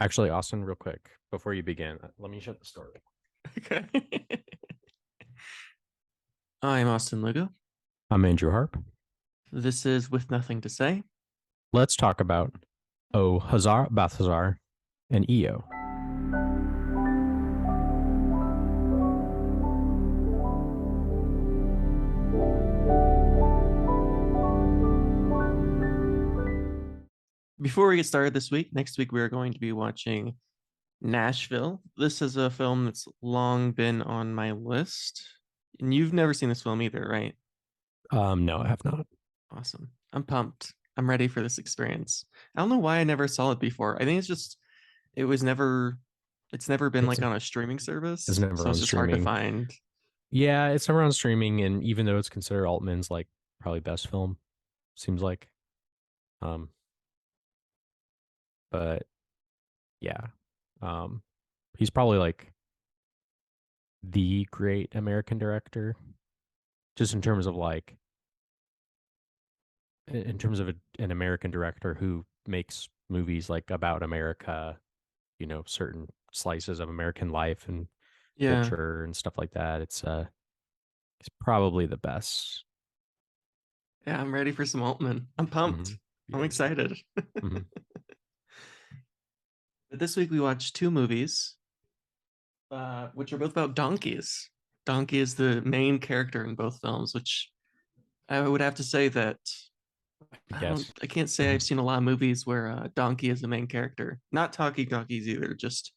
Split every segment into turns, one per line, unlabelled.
Actually, Austin, real quick, before you begin, let me shut the door.
Okay. I'm Austin Lugo.
I'm Andrew Harp.
This is With Nothing to Say.
Let's talk about O Hazar, Balthazar, and Io.
Before we get started this week, next week we are going to be watching Nashville. This is a film that's long been on my list. And you've never seen this film either, right?
No, I have not.
Awesome. I'm pumped. I'm ready for this experience. I don't know why I never saw it before. I think it was never, it's never been
It's
like on a streaming
it's
service.
never
So it's
on
just hard to
streaming.
find.
Yeah, it's never on streaming, and even though it's considered Altman's like probably best film, seems like. Um, but yeah, um, he's probably like the great American director, just in terms of like in terms of an American director who makes movies like about America, certain slices of American life and
Yeah.
culture and stuff like that. It's probably the best.
Yeah, I'm ready for some Altman. I'm
Hmm.
pumped. I'm
Yeah.
excited.
Hmm.
But this week we watched two movies, which are both about donkeys. Donkey is the main character in both films, which I would have to say that
Yes.
I can't say I've seen a lot of movies where Donkey is the main character. Not talkie donkeys either, just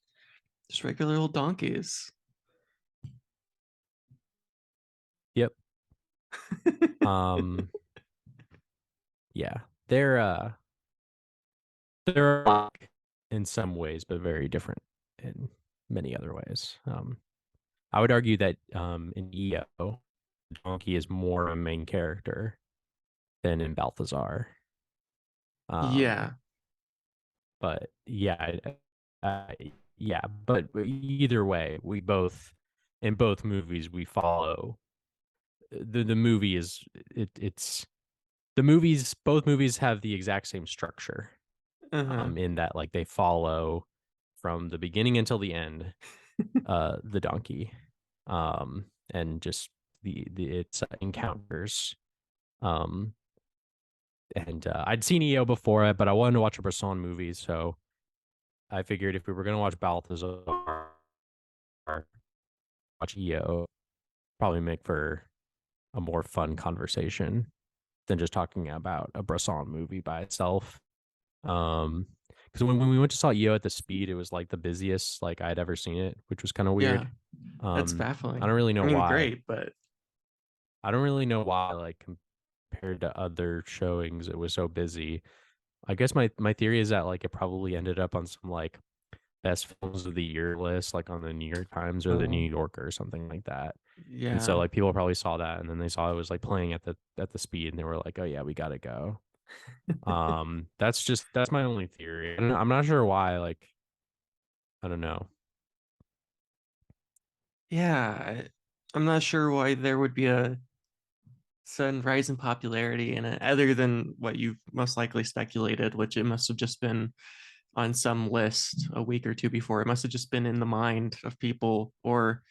regular old donkeys.
Yep. Um. Yeah. They're alike in some ways, but very different in many other ways. I would argue that in EO, Donkey is more a main character than in Balthazar. Um,
Yeah.
but yeah, uh, yeah. But either way, we both in both movies we follow the movie is it's the movies. Both movies have the exact same structure.
Uh-huh.
In that like they follow from the beginning until the end. The donkey, and just the its encounters. Um, and I'd seen EO before it, but I wanted to watch a Bresson movie, so I figured if we were gonna watch Balthazar, watch EO, probably make for a more fun conversation than just talking about a Bresson movie by itself. Um, because when we went to saw EO at the Speed, it was like the busiest like I'd ever seen it, which was kind of
Yeah.
weird.
That's
I don't
baffling.
really
I
know
mean,
why.
great, but
I don't really know why, like compared to other showings, it was so busy. I guess my theory is that like it probably ended up on some like best films of the year list, like on the New York Times or the
oh,
New Yorker or something like that. And so
yeah.
like people probably saw that and then they saw it was like playing at the Speed and they were like, oh yeah, we gotta go. That's my only theory. I'm not sure why. Like I don't know.
Yeah. I'm not sure why there would be a sudden rise in popularity in it, other than what you've most likely speculated, which it must have just been on some list a week or two before. It must have just been in the mind of people, or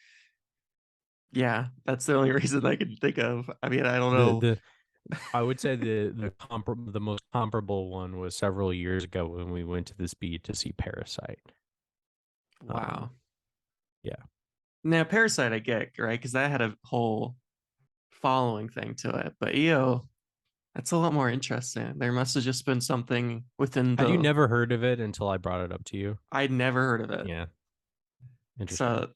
yeah, that's the only reason I could think of. I mean, I don't know.
The I would say the most comparable one was several years ago when we went to the Speed to see Parasite. Um,
Wow.
yeah,
Now, Parasite, I get, right? Because that had a whole following thing to it. But EO, that's a lot more interesting. There must have just been something within
had you
the.
never heard of it until I brought it up to you?
I'd never heard of it.
Yeah, interesting.
So,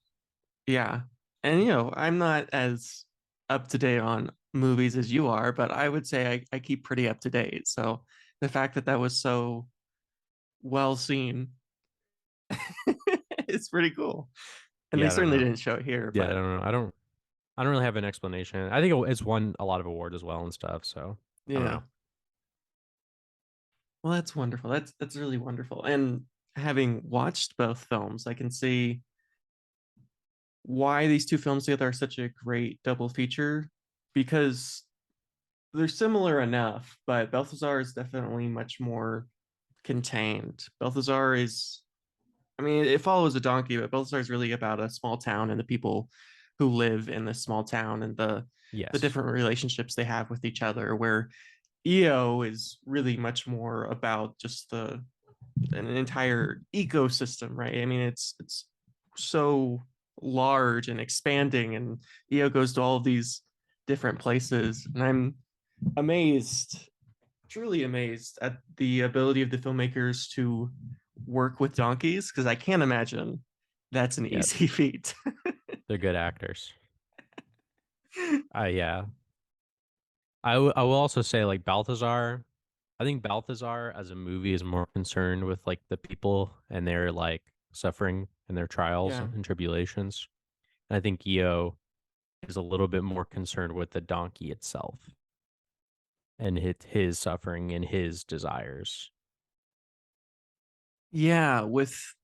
yeah. And, I'm not as up to date on movies as you are, but I would say I keep pretty up to date. So, the fact that that was so well seen is pretty cool. And they
Yeah, I don't
certainly
know.
didn't show it here,
Yeah, I
but
don't know. I don't really have an explanation. I think it's won a lot of awards as well and stuff. So I don't
yeah.
know.
Well, that's wonderful. That's really wonderful. And having watched both films, I can see why these two films together are such a great double feature because they're similar enough, but Balthazar is definitely much more contained. Balthazar is I mean, it follows a donkey, but Balthazar is really about a small town and the people who live in this small town and the
Yes.
different relationships they have with each other. Where EO is really much more about just the an entire ecosystem, right? I mean, it's so large and expanding, and EO goes to all of these different places, and I'm amazed, truly amazed at the ability of the filmmakers to work with donkeys because I can't imagine that's an
Yeah,
easy feat.
they're good actors. Yeah. I will also say like Balthazar. I think Balthazar as a movie is more concerned with like the people and their like suffering and their trials
Yeah.
and tribulations. And I think Io is a little bit more concerned with the donkey itself and his suffering and his desires.
Yeah, with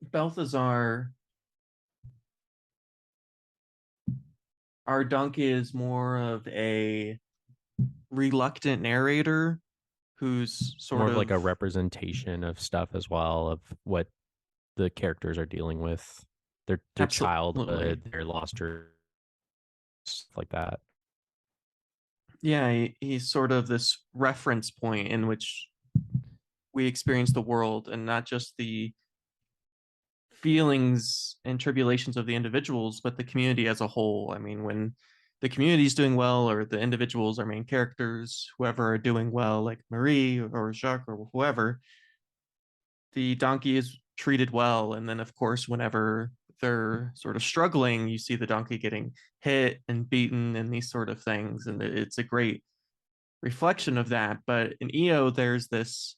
Balthazar, our donkey is more of a reluctant narrator who's
More
sort
of like a
of
representation of stuff as well of what the characters are dealing with, their
absolutely,
childhood, their lost or stuff like that.
yeah, he's sort of this reference point in which we experience the world and not just the feelings and tribulations of the individuals, but the community as a whole. I mean, when the community is doing well, or the individuals, our main characters, whoever are doing well, like Marie or Jacques or whoever, the donkey is treated well. And then, of course, whenever they're sort of struggling, you see the donkey getting hit and beaten and these sort of things. And it's a great reflection of that. But in EO, there's this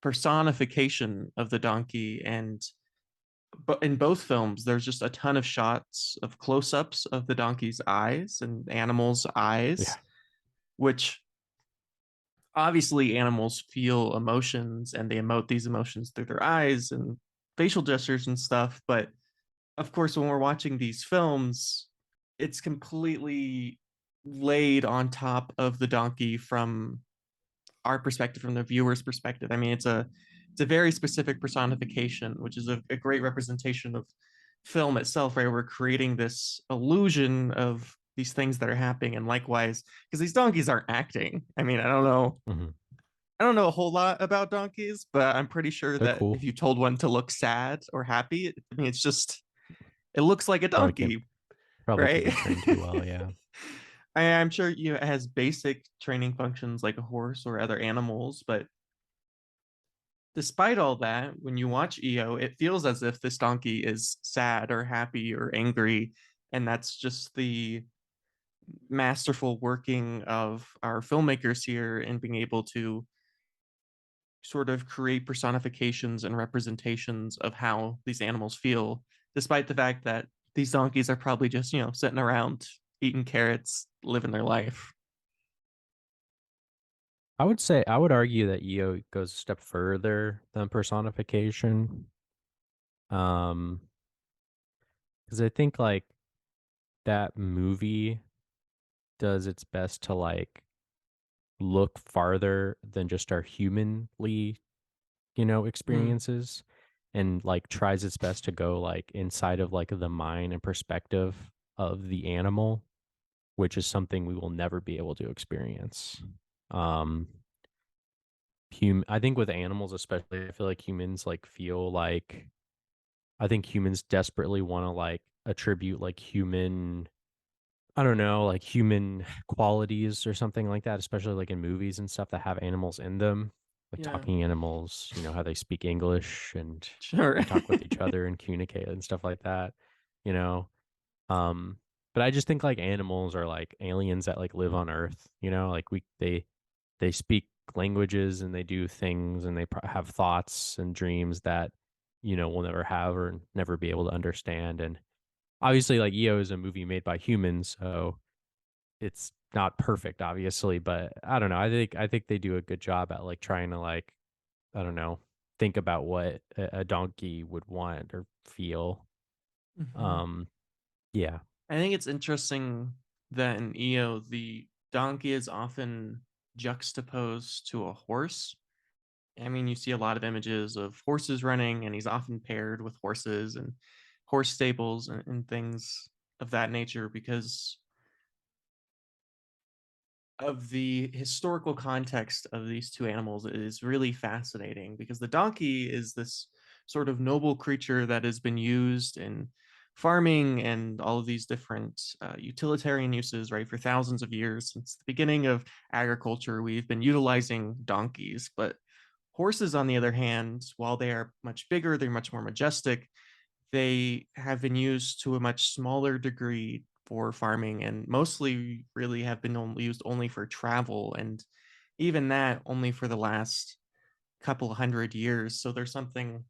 personification of the donkey, and but in both films there's just a ton of shots of close-ups of the donkey's eyes and animals' eyes,
Yeah.
which obviously animals feel emotions and they emote these emotions through their eyes and facial gestures and stuff. But of course, when we're watching these films, it's completely laid on top of the donkey from our perspective, from the viewer's perspective. I mean, it's a very specific personification, which is a great representation of film itself, right? We're creating this illusion of these things that are happening, and likewise, because these donkeys aren't acting. I mean,
Hmm.
I don't know a whole lot about donkeys, but I'm pretty sure
They're
that
cool.
if you told one to look sad or happy, I mean, it's just it looks like a
Probably can't
donkey,
probably can't
right?
be trained too well. Yeah.
I'm sure it has basic training functions like a horse or other animals, but despite all that, when you watch EO, it feels as if this donkey is sad or happy or angry. And that's just the masterful working of our filmmakers here in being able to sort of create personifications and representations of how these animals feel, despite the fact that these donkeys are probably just, sitting around eating carrots, living their life.
I would argue that Io goes a step further than personification. Um, because I think like that movie does its best to like look farther than just our humanly,
Hmm.
experiences and like tries its best to go like inside of like the mind and perspective of the animal, which is something we will never be able to experience. Um, I think with animals especially, I feel like humans like feel like I think humans desperately want to like attribute like human I don't know, like human qualities or something like that, especially like in movies and stuff that have animals in them, like
Yeah,
talking animals, how they speak English and
sure.
they talk with each other and communicate and stuff like that, you know. Um, but I just think like animals are like aliens that like live on Earth, like they speak languages and they do things and they have thoughts and dreams that we'll never have or never be able to understand. And obviously, like EO is a movie made by humans, so it's not perfect, obviously. But I don't know. I think they do a good job at like trying to like I don't know think about what a donkey would want or feel.
Mhm.
Um, yeah,
I think it's interesting that in EO, the donkey is often juxtaposed to a horse. I mean, you see a lot of images of horses running, and he's often paired with horses and horse stables and things of that nature because of the historical context of these two animals is really fascinating because the donkey is this sort of noble creature that has been used in farming and all of these different utilitarian uses, right? For thousands of years, since the beginning of agriculture, we've been utilizing donkeys. But horses, on the other hand, while they are much bigger, they're much more majestic, they have been used to a much smaller degree for farming and mostly really have been used only for travel, and even that only for the last couple hundred years. So there's something,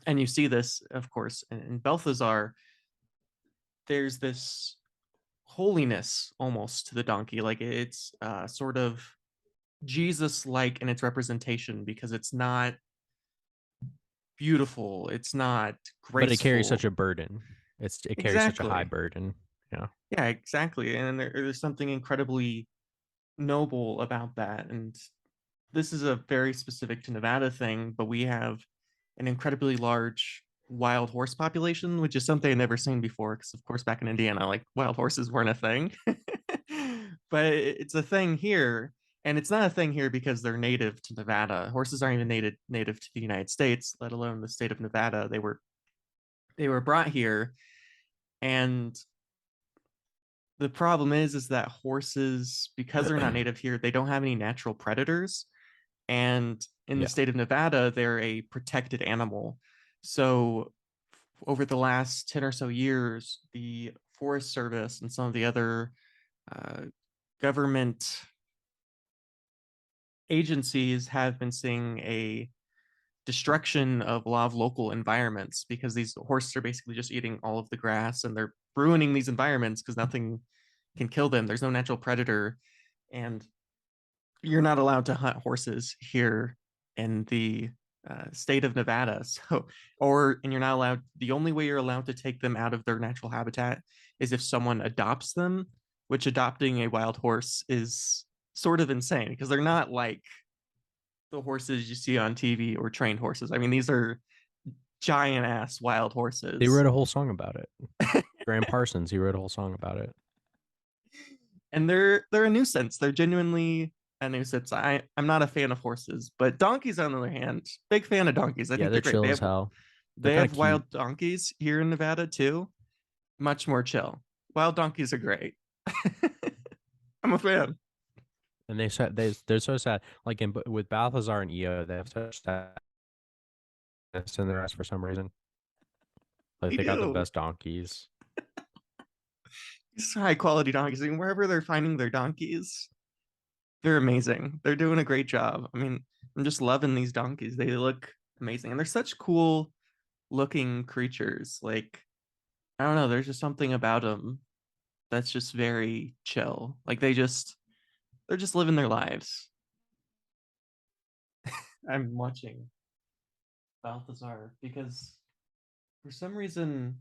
and you see this of course in Balthazar, there's this holiness almost to the donkey, like it's sort of Jesus like in its representation because it's not beautiful, it's not
But it carries such
graceful.
a burden. It carries such a high
Exactly.
burden. Yeah.
Yeah, exactly. And there's something incredibly noble about that. And this is a very specific to Nevada thing, but we have an incredibly large wild horse population, which is something I've never seen before. Because, of course, back in Indiana, like wild horses weren't a thing. But it's a thing here. And it's not a thing here because they're native to Nevada. Horses aren't even native to the United States, let alone the state of Nevada. They were brought here, and the problem is that horses, because they're not native here, they don't have any natural predators, and in the
Yeah.
state of Nevada they're a protected animal. So over the last 10 or so years, the Forest Service and some of the other uh, government agencies have been seeing a destruction of a lot of local environments because these horses are basically just eating all of the grass, and they're ruining these environments because nothing can kill them. There's no natural predator, and you're not allowed to hunt horses here in the state of Nevada. So, and you're not allowed, the only way you're allowed to take them out of their natural habitat is if someone adopts them, which adopting a wild horse is sort of insane because they're not like the horses you see on TV or trained horses. I mean, these are giant ass wild
They
horses.
wrote a whole song about it. Graham Parsons, he wrote a whole song about it.
And they're a nuisance. They're genuinely a nuisance. I'm not a fan of horses, but donkeys on the other hand, big fan of donkeys. I
Yeah,
think they're
they're
great.
chill as hell. They're
They
kind of
have
cute.
wild donkeys here in Nevada too. Much more chill. Wild donkeys are great. I'm a fan.
And they're so sad. Like with Balthazar and Io, they have such sadness in their eyes for some reason. Like
They
they got the
do.
best donkeys.
These high quality donkeys. I mean, wherever they're finding their donkeys, they're amazing. They're doing a great job. I mean, I'm just loving these donkeys. They look amazing. And they're such cool looking creatures. Like, I don't know, there's just something about them that's just very chill. Like they're just living their lives. I'm watching Balthazar because for some reason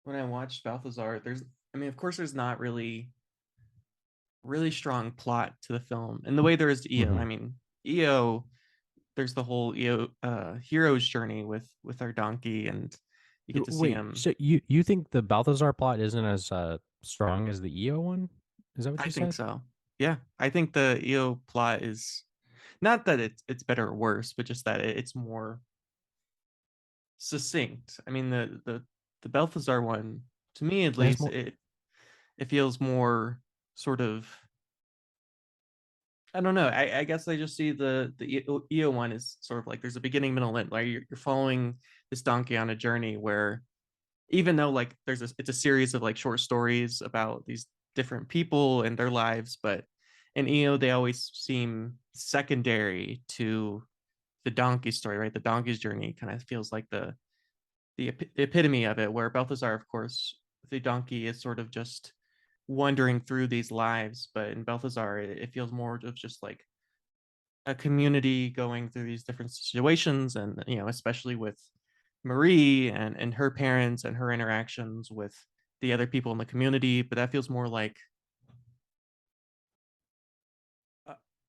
when I watched Balthazar, I mean, of course there's not really strong plot to the film. And the way there is to EO, I
Hmm.
mean, EO, there's the whole EO hero's journey with our donkey, and you get to see
Wait,
him.
so you think the Balthazar plot isn't as strong as the Io one? Is that what
I
you
think
said?
so. Yeah, I think the EO plot is not that it's better or worse, but just that it's more succinct. I mean, the Balthazar one, to me at
It has
least,
more.
it feels more sort of, I don't know. I guess I just see the EO one is sort of like there's a beginning, middle, end. Like you're following this donkey on a journey where even though like it's a series of like short stories about these different people and their lives, but in EO they always seem secondary to the donkey story, right? The donkey's journey kind of feels like the epitome of it, where Balthazar, of course, the donkey is sort of just wandering through these lives, but in Balthazar, it feels more of just like a community going through these different situations, and especially with Marie and her parents and her interactions with the other people in the community. But that feels more like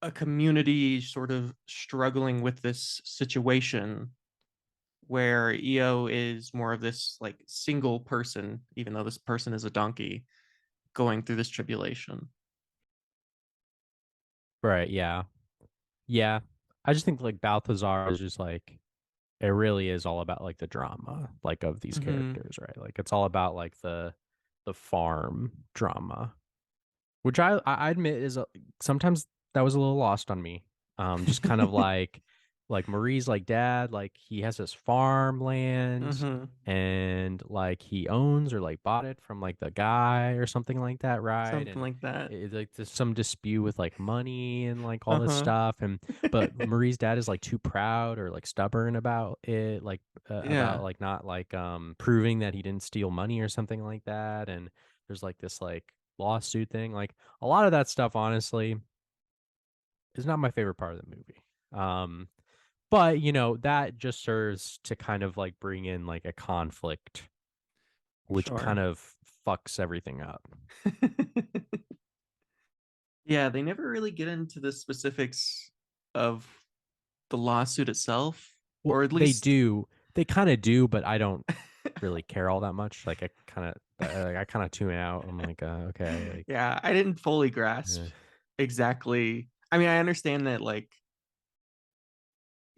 a community sort of struggling with this situation where Io is more of this like single person, even though this person is a donkey going through this tribulation.
Right, yeah. Yeah. I just think like Balthazar is just like it really is all about like the drama like of these
Hmm.
characters, right? Like it's all about like the farm drama, which I admit is sometimes that was a little lost on me. Just kind of like Marie's like dad, like he has his farmland
Hmm.
and like he owns or like bought it from like the guy or something like that, right?
Something
And
like that.
like there's some dispute with like money and like all this
Uh-huh.
stuff, and but Marie's dad is like too proud or like stubborn about it, like about
Yeah.
like not like proving that he didn't steal money or something like that, and there's like this like lawsuit thing. Like a lot of that stuff, honestly, is not my favorite part of the movie. Um, but you know, that just serves to kind of like bring in like a conflict, which kind
Sure.
of fucks everything up.
Yeah, they never really get into the specifics of the lawsuit itself,
Well,
or at
they
least
do, they kind of do, but I don't really care all that much. Like I kind of tune out. I'm like, okay, like,
yeah, I didn't fully grasp
eh.
exactly. I mean, I understand that like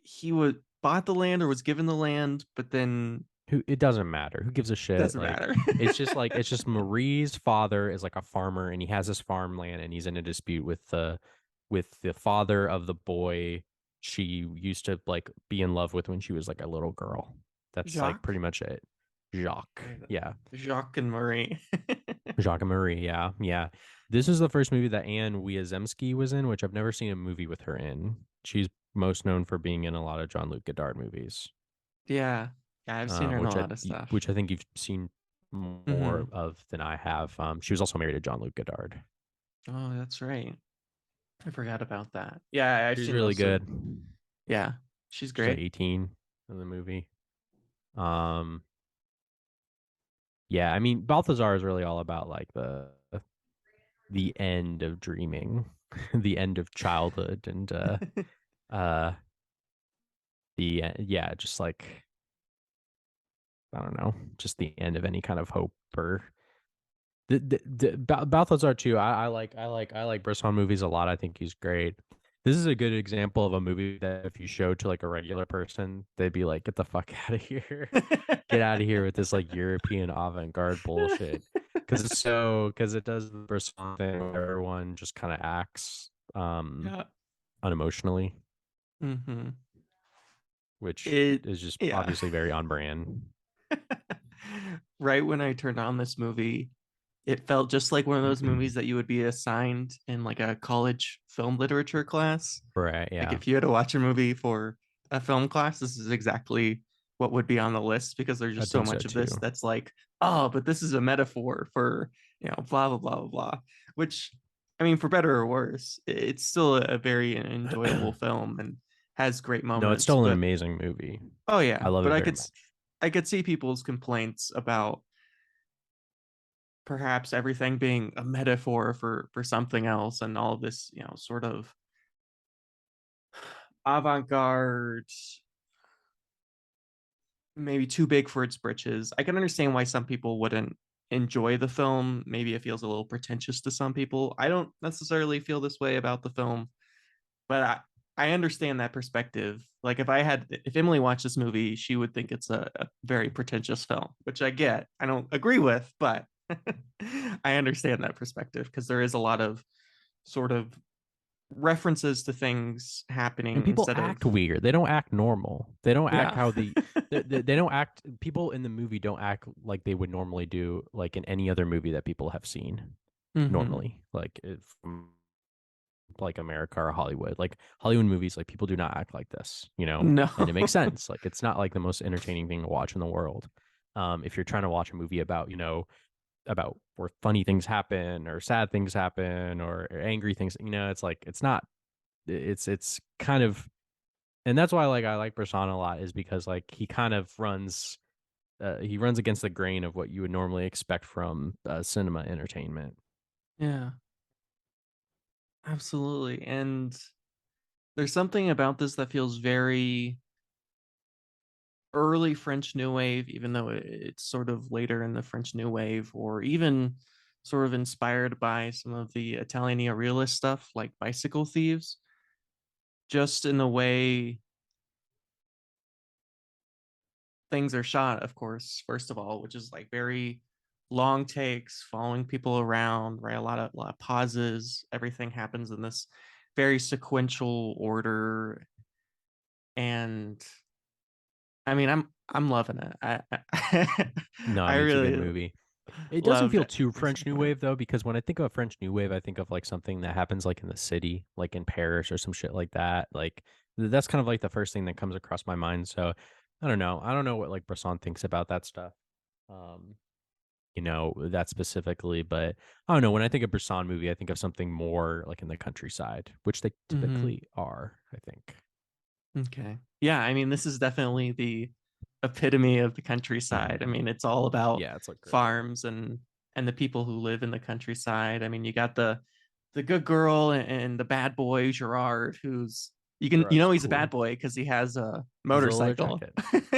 he would bought the land or was given the land, but then
Who it doesn't matter. Who gives a shit?
doesn't
Like
matter.
it's just Marie's father is like a farmer and he has his farmland and he's in a dispute with the father of the boy she used to like be in love with when she was like a little girl. That's like
Jacques,
pretty much it. Jacques. Yeah.
Jacques and Marie.
Jacques and Marie. Yeah. Yeah. This is the first movie that Anne Wiazemski was in, which I've never seen a movie with her in. She's most known for being in a lot of Jean-Luc Godard movies.
Yeah, yeah, I've seen her in a lot of stuff.
Which I think you've seen more
Hmm.
of than I have. She was also married to John Luc Godard.
Oh, that's right. I forgot about that. Yeah, I've
She's
seen
really
most of.
good.
Yeah, she's
She's like
great.
18 in the movie. Um, yeah, I mean Balthazar is really all about like the end of dreaming, the end of childhood, and uh yeah, just like I don't know, just the end of any kind of hope or Balthazar too. I like Bresson movies a lot. I think he's great. This is a good example of a movie that if you showed to like a regular person, they'd be like, "Get the fuck out of here! Get out of here with this like European avant-garde bullshit." Because it does the Bresson thing where everyone just kind of acts
Yeah.
unemotionally,
Hmm.
which
It,
is just
yeah.
obviously very on brand.
Right when I turned on this movie, it felt just like one of those movies that you would be assigned in like a college film literature class.
Right?
Like
Yeah,
if you had to watch a movie for a film class, this is exactly what would be on the list because there's
I
just so
think so
much of this
too.
that's like, oh, but this is a metaphor for, blah blah blah blah blah. Which, I mean, for better or worse, it's still a very enjoyable film and has great
No, it's
moments.
still an
But
amazing movie.
oh
I
yeah,
love
but
it
I
very
could
much.
I could see people's complaints about perhaps everything being a metaphor for something else and all of this, sort of avant-garde, maybe too big for its britches. I can understand why some people wouldn't enjoy the film. Maybe it feels a little pretentious to some people. I don't necessarily feel this way about the film, but I understand that perspective. Like if Emily watched this movie, she would think it's a very pretentious film, which I get. I don't agree with, but I understand that perspective because there is a lot of sort of references to things
And
happening
people
instead of
act weird. They don't act normal. They don't act
yeah.
how they don't act. People in the movie don't act like they would normally do, like in any other movie that people have seen
Hmm.
normally, like if like America or Hollywood. Like Hollywood movies, like people do not act like this, you know,
No.
and it makes sense. Like it's not like the most entertaining thing to watch in the world. If you're trying to watch a movie about, you know, about where funny things happen or sad things happen or angry things, you know, it's like it's not. It's kind of, and that's why like I like Bresson a lot is because like he runs against the grain of what you would normally expect from cinema entertainment.
Yeah. Absolutely. And there's something about this that feels very early French New Wave, even though it's sort of later in the French New Wave, or even sort of inspired by some of the Italian neorealist stuff like Bicycle Thieves, just in the way things are shot, of course, first of all, which is like very long takes, following people around, right? A lot of pauses. Everything happens in this very sequential order. And I mean, I'm loving it.
No, I
I
mean it's a good
really
movie. It doesn't
love
feel too
Vincent
French New
Price.
Wave though, because when I think of French New Wave, I think of like something that happens like in the city, like in Paris or some shit like that. Like that's kind of like the first thing that comes across my mind. So I don't know. I don't know what like Bresson thinks about that stuff. Um, that specifically, but I don't know. When I think of Bresson movie, I think of something more like in the countryside, which they
Hmm.
typically are, I think.
Okay. Yeah, I mean, this is definitely the epitome of the countryside. I
Mhm.
mean, it's all about
Yeah, it's like great.
farms and the people who live in the countryside. I mean, you got the good girl and the bad boy Gerard, who's
Gerard's
he's a bad
cool.
boy because he has a
He's a leather
motorcycle
jacket.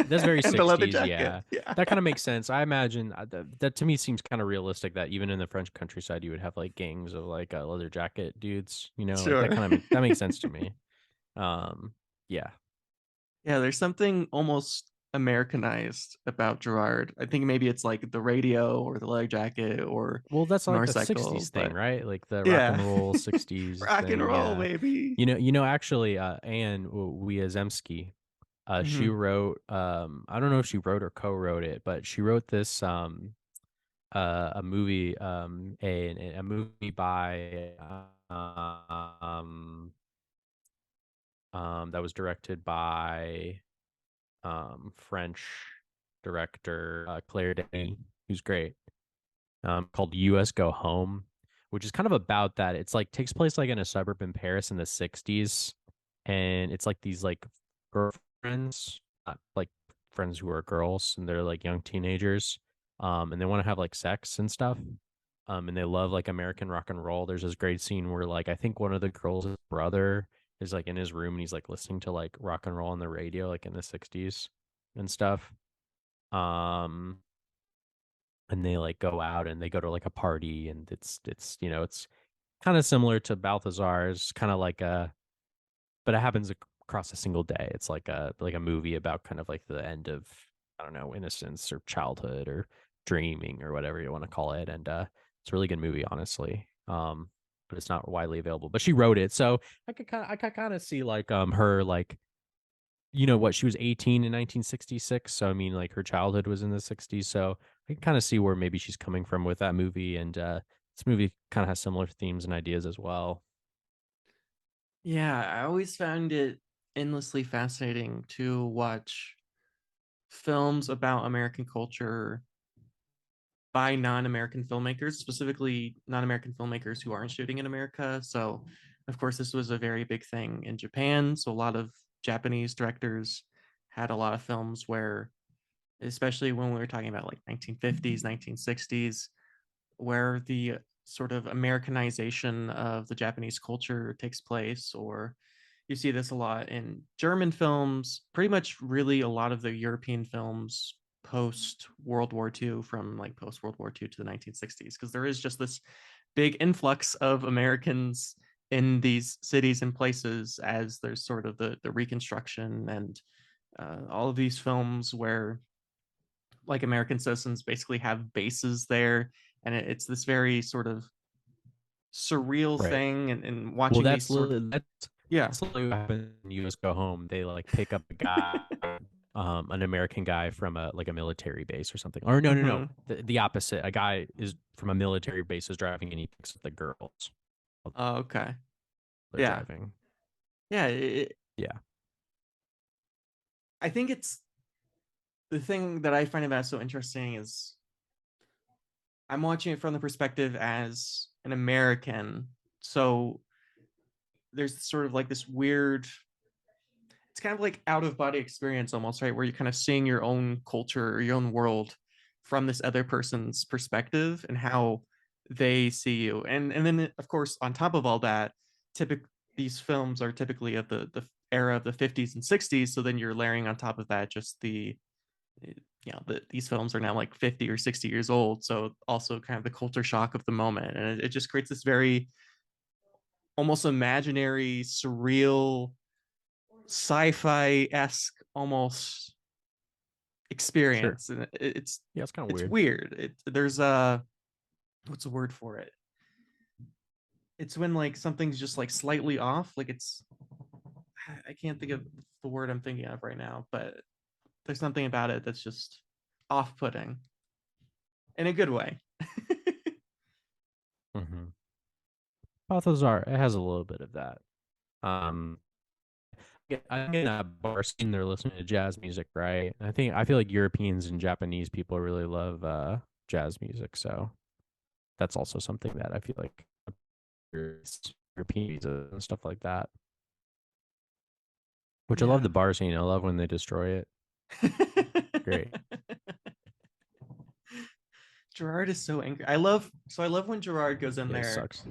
That's very
and the leather
60s,
jacket.
yeah.
Yeah.
That kind of makes sense. I imagine that to me seems kind of realistic that even in the French countryside you would have like gangs of like leather jacket dudes, like that
Sure.
kind of that makes sense to me. Um yeah.
Yeah, there's something almost Americanized about Gerard. I think maybe it's like the radio or the leather jacket or
Well, that's
the
like a
motorcycle,
60s thing,
but
right? Like the rock and
yeah.
roll 60s
Rock and
thing,
roll,
yeah.
baby.
Actually Anne Wiazemski, she
Hmm.
wrote I don't know if she wrote or co-wrote it, but she wrote this a movie a movie by that was directed by French director Claire Denis, who's great, called US Go Home, which is kind of about that. It's like takes place like in a suburb in Paris in the 60s, and it's like these like girlfriends, not like friends who are girls, and they're like young teenagers, and they want to have like sex and stuff. And they love like American rock and roll. There's this great scene where like I think one of the girls' brother is like in his room and he's like listening to like rock and roll on the radio like in the 60s and stuff. Um and they like go out and they go to like a party, and it's kind of similar to Balthazar's, kind of like a but it happens across a single day. It's like a movie about kind of like the end of, I don't know, innocence or childhood or dreaming or whatever you want to call it. And it's a really good movie, honestly. But it's not widely available. But she wrote it, so I could kind of see like her like what, she was 18 in 1966, so I mean like her childhood was in the 60s, so I can kind of see where maybe she's coming from with that movie. And this movie kind of has similar themes and ideas as well.
Yeah, I always found it endlessly fascinating to watch films about American culture by non-American filmmakers, specifically non-American filmmakers who aren't shooting in America. So, of course, this was a very big thing in Japan. So, a lot of Japanese directors had a lot of films where, especially when we were talking about like 1950s, 1960s, where the sort of Americanization of the Japanese culture takes place, or you see this a lot in German films, pretty much really a lot of the European films post World War II, from like post World War II to the 1960s, because there is just this big influx of Americans in these cities and places as there's sort of the Reconstruction and all of these films where like American citizens basically have bases there, and it's this very sort of surreal
Right.
thing, and
Well,
watching these sort of yeah.
that's literally what happened when you just go home. They like pick up a guy, an American guy from a like a military base or something. Or no, no, no.
Hmm.
The opposite. A guy is from a military base is driving and he picks up the girls while
Oh, okay.
they're
Yeah.
driving.
Yeah.
Yeah.
I think it's the thing that I find about so interesting is I'm watching it from the perspective as an American. So there's sort of like this weird, it's kind of like out of body experience almost, right? Where you're kind of seeing your own culture or your own world from this other person's perspective and how they see you. And then of course, on top of all that, typical these films are typically of the era of the 50s and 60s, so then you're layering on top of that just these films are now like 50 or 60 years old, so also kind of the culture shock of the moment, and it just creates this very almost imaginary, surreal, sci-fi-esque almost
Sure.
experience, and
Yeah, it's kind of
it's
weird.
weird. There's a what's the word for it? It's when like something's just like slightly off, like it's I can't think of the word I'm thinking of right now, but there's something about it that's just off-putting in a good way.
Mm-hmm. Pathos art, it has a little bit of that. Um, I'm in a bar scene. They're listening to jazz music, right? And I feel like Europeans and Japanese people really love jazz music, so that's also something that I feel like European music and stuff like that. Which I love
Yeah.
the bar scene. I love when they destroy it. Great.
Gerard is so angry. I love when Gerard goes in
Yeah, it
there
sucks.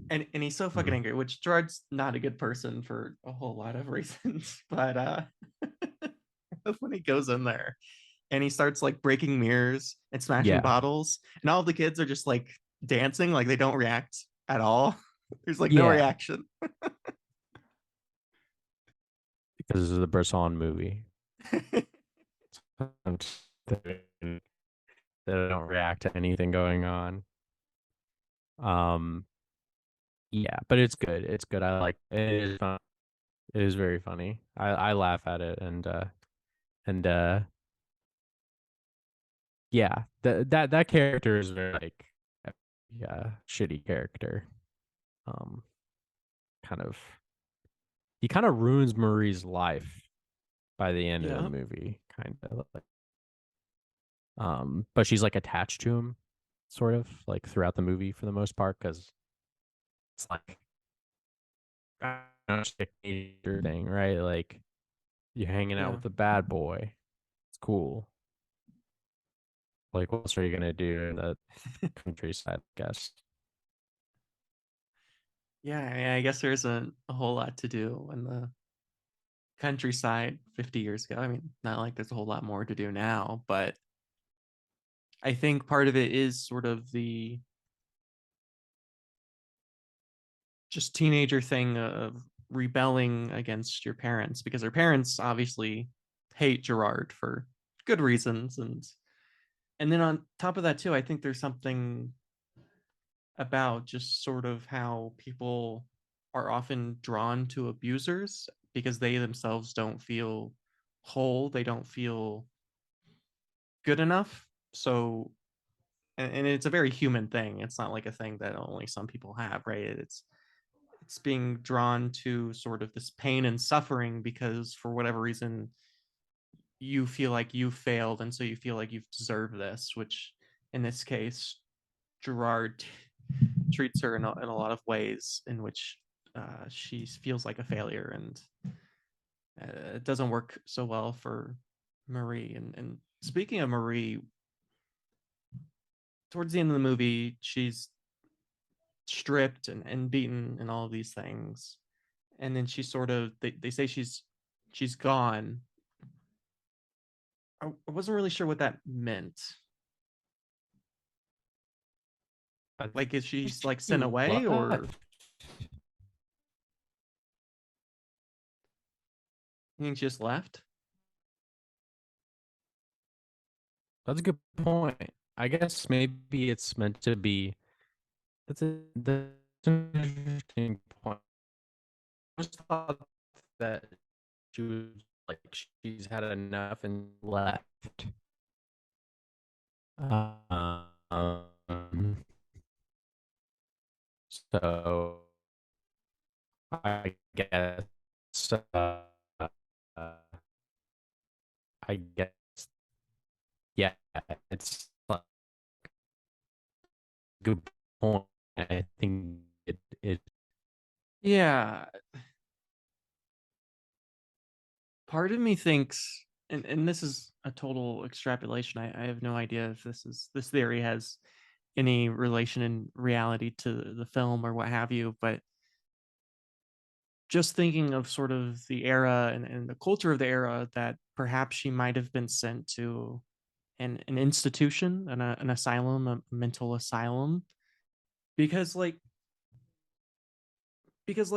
and he's so fucking
Hmm.
angry, which Gerard's not a good person for a whole lot of reasons. But when he goes in there and he starts like breaking mirrors and smashing
Yeah,
bottles, and all the kids are just like dancing, like they don't react at all. There's like no
yeah,
reaction.
because this is the Bresson movie. They don't react to anything going on. Um, yeah, but it's good. It's good. I like it. It is fun. It is very funny. I laugh at it and yeah, that character is very like yeah, shitty character. Um, kind of he kind of ruins Marie's life by the end of the
Yeah.
movie, kind of like but she's like attached to him sort of like throughout the movie for the most part because it's like just a teenager thing, right? Like you're hanging out
Yeah.
with the bad boy. It's cool. Like what else are you gonna do in the countryside, I guess?
Yeah, I guess there isn't a whole lot to do in the countryside 50 years ago. I mean, not like there's a whole lot more to do now, but I think part of it is sort of the just teenager thing of rebelling against your parents because their parents obviously hate Gerard for good reasons, and then on top of that too, I think there's something about just sort of how people are often drawn to abusers because they themselves don't feel whole, they don't feel good enough. So, and it's a very human thing. It's not like a thing that only some people have, right? It's being drawn to sort of this pain and suffering because for whatever reason you feel like you failed and so you feel like you've deserved this, which in this case Gerard treats her in a lot of ways in which she feels like a failure, and it doesn't work so well for Marie. And speaking of Marie, towards the end of the movie, she's stripped and beaten and all of these things. And then she sort of they say she's gone. I wasn't really sure what that meant.
I
Like, is she
think
like
she
sent away, or
left.
you think she just left?
That's a good point. I guess maybe it's meant to be. That's an interesting point. I just thought that she was like she's had enough and left. Um, so I guess uh, I guess yeah, it's a good point. I think it
Yeah, part of me thinks, and this is a total extrapolation. I have no idea if this theory has any relation in reality to the film or what have you, but just thinking of sort of the era and the culture of the era, that perhaps she might have been sent to an institution, an asylum, a mental asylum, because like because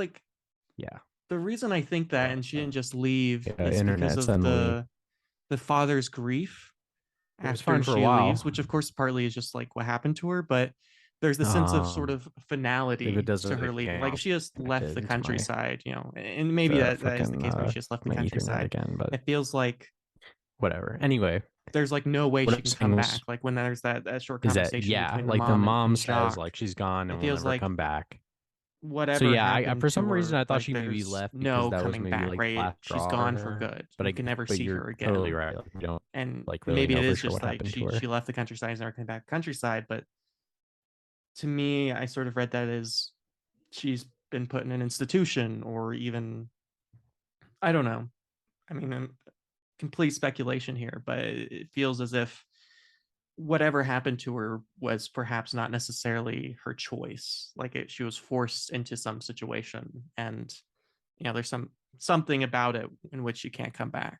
Yeah.
the reason I think that, and she didn't just leave,
Yeah,
is because
internet
of
suddenly
the father's grief
it was
after
fine for a
she leaves, which
while.
of course partly is just like what happened to her, but there's the sense of sort
Um,
of
if it
finality to
doesn't,
her
if
leaving.
again,
Like
I'll
if she just left
connect
the
it into my
countryside, and maybe that is the
fucking
case, maybe she just left the
my Ethernet
countryside.
again, but
It feels like
whatever. Anyway,
there's like no way
what
she
I'm
can
saying
come back. Like when there's that short
is that
conversation
yeah,
between the
like the
mom
mom
and
says
Jacques,
like she's gone and
it
will
feels
never
like
come back. So
whatever
yeah, I
happened
for
to
some reason
her,
I thought
like
she maybe
there's
left because
no
that was
coming
maybe
back,
like the
right?
last
She's
straw for
gone for
her.
good.
But
We can never
but
see
you're
her
totally
again.
right. Like we don't
And
like really
maybe it
know for
is
sure
just
what
like
happened to
she
her.
left the countryside, is never coming back countryside. But to me, I sort of read that as she's been put in an institution, or even, I don't know. I mean, complete speculation here, but it feels as if whatever happened to her was perhaps not necessarily her choice. Like she was forced into some situation, and there's something about it in which she can't come back.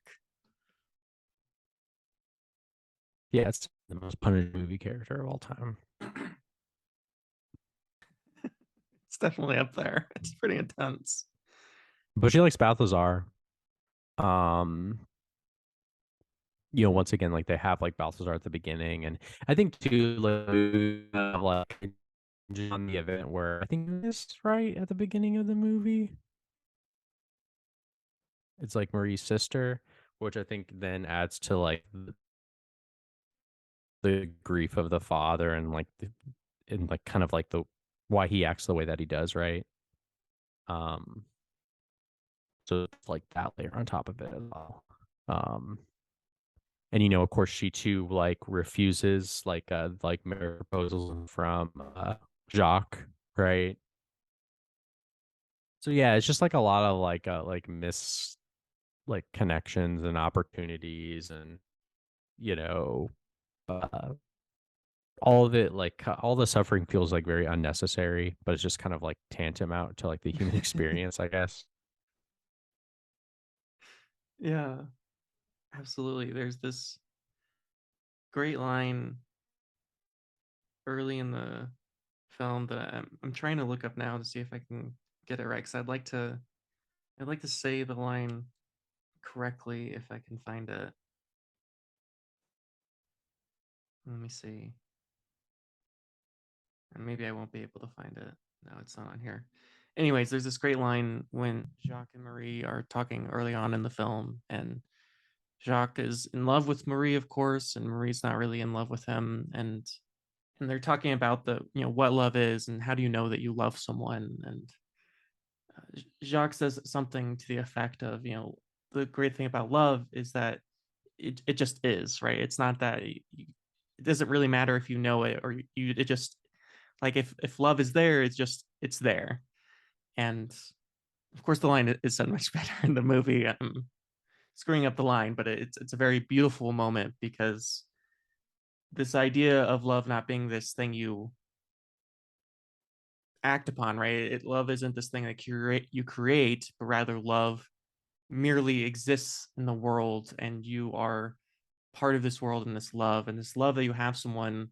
Yeah, it's the most punished movie character of all time.
It's definitely up there. It's pretty intense.
But she likes Balthazar. Um, once again, like they have like Balthazar at the beginning, and I think too, like on the event where I think this right at the beginning of the movie, it's like Marie's sister, which I think then adds to like the grief of the father and like and like kind of like the why he acts the way that he does, right? Um, so it's like that layer on top of it as well. Um, and of course she too like refuses like marriage proposals from Jacques, right? So yeah, it's just like a lot of like miss like connections and opportunities, and you know uh all of it, like all the suffering feels like very unnecessary, but it's just kind of like tantamount to like the human experience, I guess.
Yeah, absolutely. There's this great line early in the film that I'm trying to look up now to see if I can get it right, because I'd like to say the line correctly if I can find it. Let me see. And maybe I won't be able to find it. No, it's not on here. Anyways, there's this great line when Jacques and Marie are talking early on in the film, and Jacques is in love with Marie, of course, and Marie's not really in love with him. And they're talking about the what love is and how do you know that you love someone. And Jacques says something to the effect of, the great thing about love is that it just is, right? It's not that it doesn't really matter if you know it or it just, like, if love is there, it's there. And of course the line is said much better in the movie. I'm screwing up the line, but it's a very beautiful moment, because this idea of love not being this thing you act upon, right? Love isn't this thing that you create, but rather love merely exists in the world, and you are part of this world and this love, and this love that you have someone,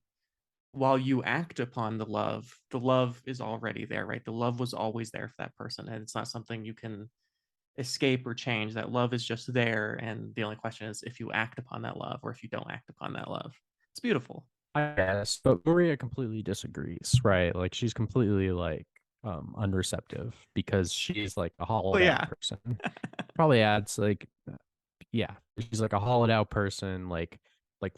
while you act upon the love is already there, right? The love was always there for that person, and it's not something you can escape or change. That love is just there, and the only question is if you act upon that love or if you don't act upon that love. It's beautiful.
I guess, but Maria completely disagrees, right? Like she's completely like unreceptive because she's like a
Well,
hollowed out
yeah.
person. Probably adds like yeah, she's like a hollowed out person, like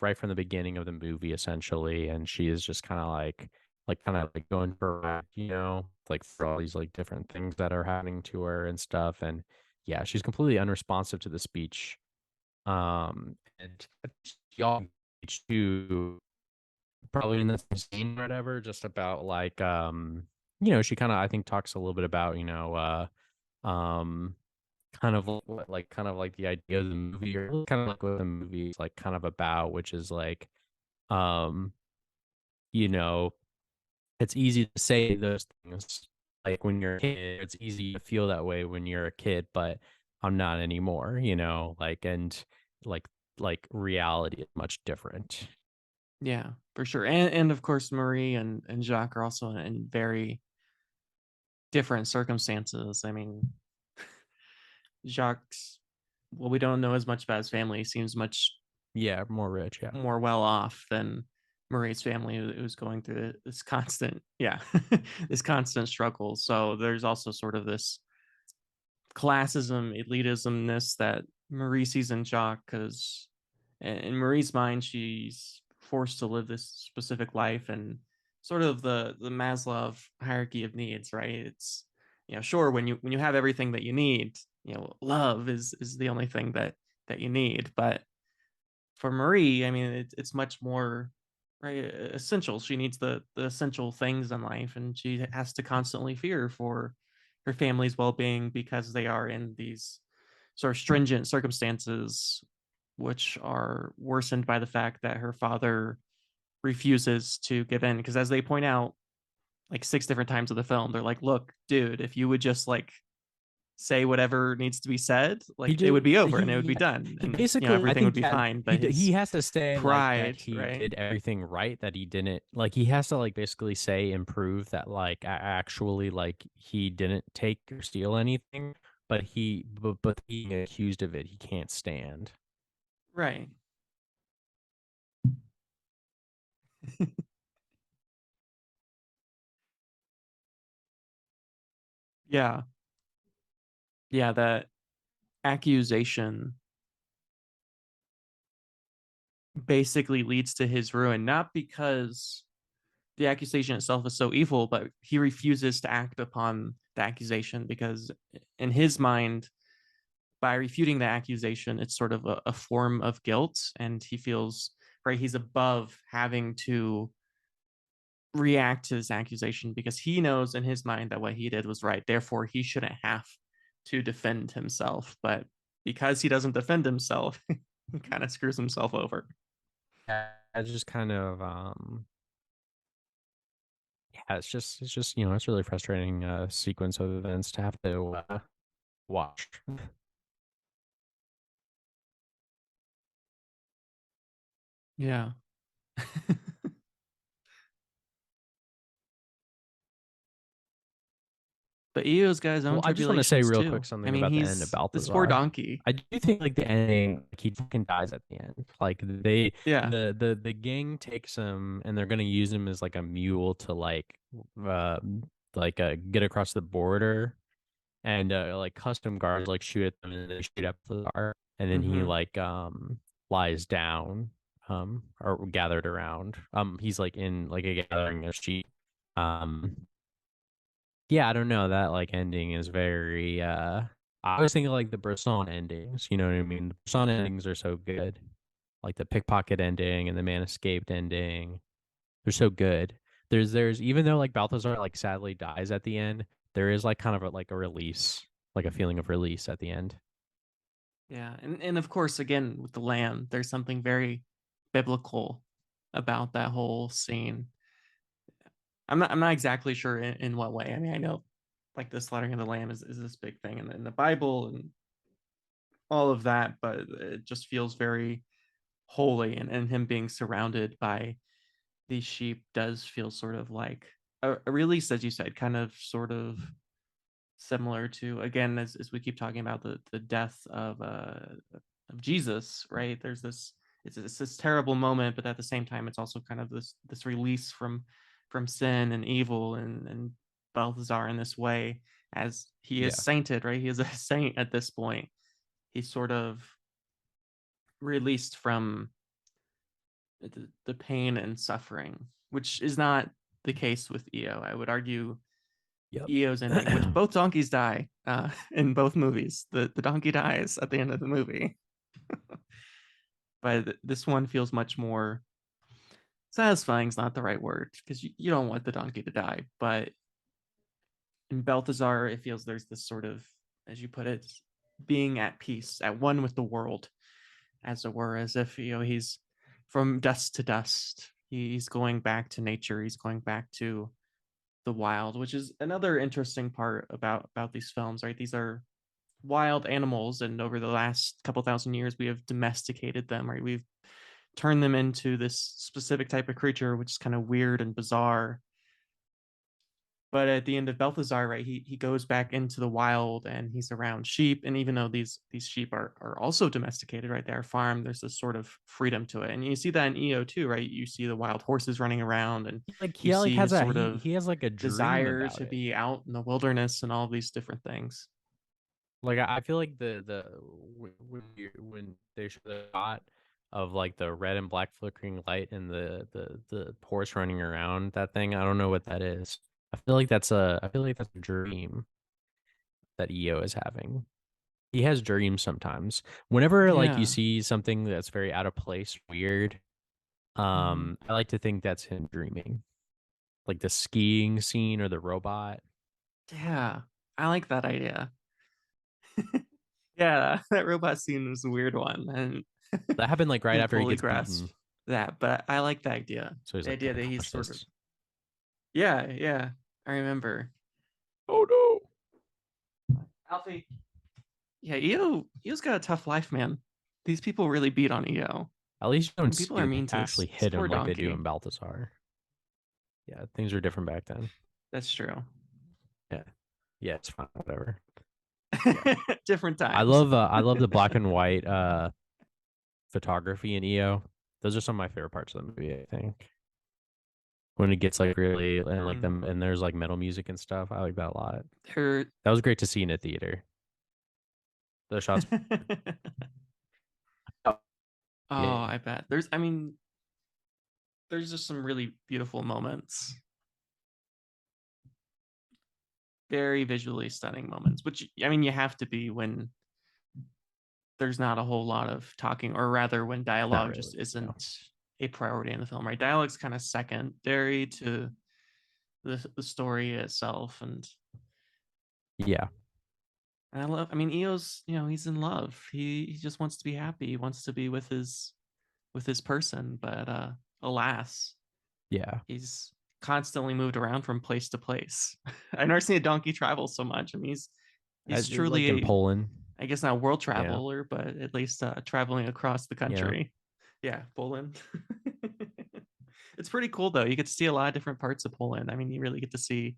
right from the beginning of the movie essentially, and she is just kind of like going for a ride, like for all these like different things that are happening to her and stuff. And yeah, she's completely unresponsive to the speech. And y'all to probably in the same scene or whatever, just about like she kind of I think talks a little bit about um kind of kind of like the idea of the movie, or kind of like what the movie is like kind of about, which is like um you know it's easy to say those things like when you're a kid, it's easy to feel that way when you're a kid, but I'm not anymore, like like reality is much different.
Yeah, for sure. And of course Marie and Jacques are also in very different circumstances. I mean, Jacques, well, we don't know as much about his family. He seems much
Yeah, more rich, yeah.
more well off than Marie's family, who's going through this constant, yeah, this constant struggle. So there's also sort of this classism, elitismness that Marie sees in Jacques, because in Marie's mind, she's forced to live this specific life, and sort of the Maslow hierarchy of needs, right? It's, sure, when you have everything that you need, love is the only thing that you need. But for Marie, I mean, it's much more, right, essential. She needs the essential things in life, and she has to constantly fear for her family's well-being because they are in these sort of stringent circumstances, which are worsened by the fact that her father refuses to give in. Because as they point out, like 6 different times of the film, they're like, "Look, dude, if you would just like say whatever needs to be said,
He
like it would
just
be over and it would be
he
done,
he
and
basically, I
everything would
think
be
that
fine." But
he
his
has to say like that
pride,
he
right?
did everything right, that he didn't, like he has to like basically say and prove that like actually like he didn't take or steal anything, but being accused of it he can't stand.
Right. Yeah. Yeah, that accusation basically leads to his ruin, not because the accusation itself is so evil, but he refuses to act upon the accusation because, in his mind, by refuting the accusation, it's sort of a form of guilt, and he feels, right, he's above having to react to this accusation because he knows in his mind that what he did was right. Therefore, he shouldn't have to defend himself. But because he doesn't defend himself, he kind of screws himself over.
It's just kind of yeah, it's just it's really frustrating sequence of events to have to watch.
Yeah. But Eo's got his own
Well, I just want to say
tribulations
real quick
too. I
something
mean,
about the end of
he's this poor
Balthazar.
donkey.
I do think like the ending, like he fucking dies at the end. Like
Yeah.
the gang takes him and they're gonna use him as like a mule to uh get across the border, and like custom guards like shoot at them and they shoot up the car, and then he
Mm-hmm.
like lies down or gathered around. He's like in like a gathering of sheep. Um yeah, I don't know. That like ending is very I always think of like the Bresson endings, you know what I mean? The Bresson endings are so good. Like the pickpocket ending and the man escaped ending. They're so good. There's even though like Balthazar like sadly dies at the end, there is like kind of like a release, like a feeling of release at the end.
Yeah. And of course, again, with the lamb, there's something very biblical about that whole scene. I'm not exactly sure in what way. I mean, I know like the slaughtering of the lamb is this big thing in the Bible and all of that, but it just feels very holy, and him being surrounded by these sheep does feel sort of like a release, as you said, kind of sort of similar to, again, as we keep talking about the death of Jesus, right? There's this, it's this terrible moment, but at the same time it's also kind of this release from sin and evil, and Balthazar in this way, as he is
Yeah.
sainted, right? He is a saint at this point. He's sort of released from the pain and suffering, which is not the case with Eo. I would argue
Yep.
Eo's ending, which both donkeys die in both movies. The donkey dies at the end of the movie, but this one feels much more satisfying. Is not the right word because you don't want the donkey to die, but in Balthazar, it feels there's this sort of, as you put it, being at peace, at one with the world, as it were, as if he's from dust to dust. He's going back to nature. He's going back to the wild, which is another interesting part about these films, right? These are wild animals, and over the last couple thousand years, we have domesticated them, right? We've turned them into this specific type of creature, which is kind of weird and bizarre. But at the end of Balthazar, right, he goes back into the wild and he's around sheep. And even though these sheep are also domesticated, right, they are farmed, there's this sort of freedom to it. And you see that in EO too, right? You see the wild horses running around, and
Like
you
he like
see
has
his
a
sort of
he has like a dream
desire
about
to
it.
be out in the wilderness and all these different things.
Like I feel like when they show the shot of like the red and black flickering light and the horse running around that thing, I don't know what that is. I feel like that's a dream that EO is having. He has dreams sometimes. Whenever like you
Yeah.
see something that's very out of place, weird,
Mhm.
I like to think that's him dreaming. Like the skiing scene or the robot.
Yeah. I like that idea. Yeah, that robot scene was a weird one, and
That happened like right
didn't
after he
fully
gets
grasp
beaten.
that, but I like the idea.
So he's
The
like,
idea
can't
that he's
touch
sort of,
this.
yeah, yeah. I remember.
Oh no.
Alfie. Yeah, EO's got a tough life, man. These people really beat on EO.
At least you don't
And people are
see
mean to
actually
this
hit
poor
him like they do
donkey.
in Balthazar. Yeah, things are different back then.
That's true.
Yeah. Yeah, it's fine. Whatever.
Different times.
I love the black and white photography in EO. Those are some of my favorite parts of the movie, I think. When it gets like really and like
Mm.
them and there's like metal music and stuff. I like that a lot.
They're
That was great to see in a theater. The shots. Oh,
Oh,
yeah.
I bet. There's just some really beautiful moments. Very visually stunning moments, which I mean you have to be when there's not a whole lot of talking, or rather when
Not
dialogue just
really. No.
isn't a priority in the film, right? Dialogue's kind of secondary to the story itself.
Yeah.
And I mean, Eo's, he's in love. He just wants to be happy. He wants to be with his person, but alas,
Yeah.
he's constantly moved around from place to place. I've never seen a donkey travel so much. I mean, he's
Like in
truly a,
Poland.
I guess not a world
Yeah.
traveler, but at least traveling across the
Yeah.
country. Yeah, Poland. It's pretty cool though. You get to see a lot of different parts of Poland. I mean, you really get to see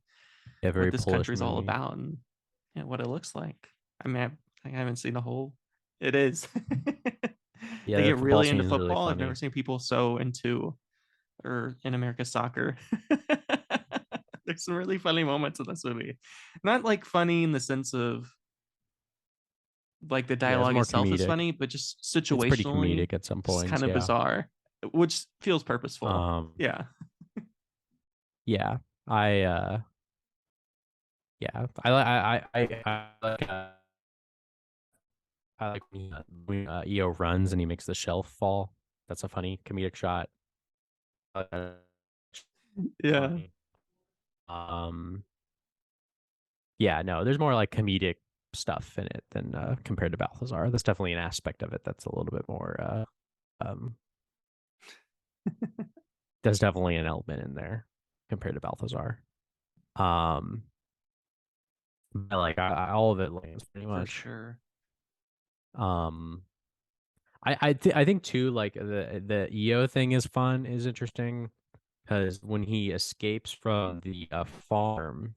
Yeah,
what
very
this
Polish
country's all
movie.
about, and what it looks like. I mean, I haven't seen the whole. It is.
Yeah,
They
the
get
football
really into
scene is really
football. I've never
funny.
seen people so into, or in America, soccer. There's some really funny moments in this movie. Not like funny in the sense of like the
Yeah, it's
dialogue
more
itself is
comedic.
funny, but just
It's pretty
situationally,
comedic at some
just kind
points,
of
yeah.
bizarre, which feels purposeful.
Um,
Yeah.
yeah. I yeah. I like when EO runs and he makes the shelf fall. That's a funny comedic shot. Uh,
Yeah.
funny. Um, yeah, no, there's more like comedic stuff in it than compared to Balthazar. That's definitely an aspect of it that's a little bit more um there's definitely an element in there compared to Balthazar. Um, but like all of it lands pretty
For
much.
sure.
Um, I think too like the EO thing is interesting because when he escapes from the farm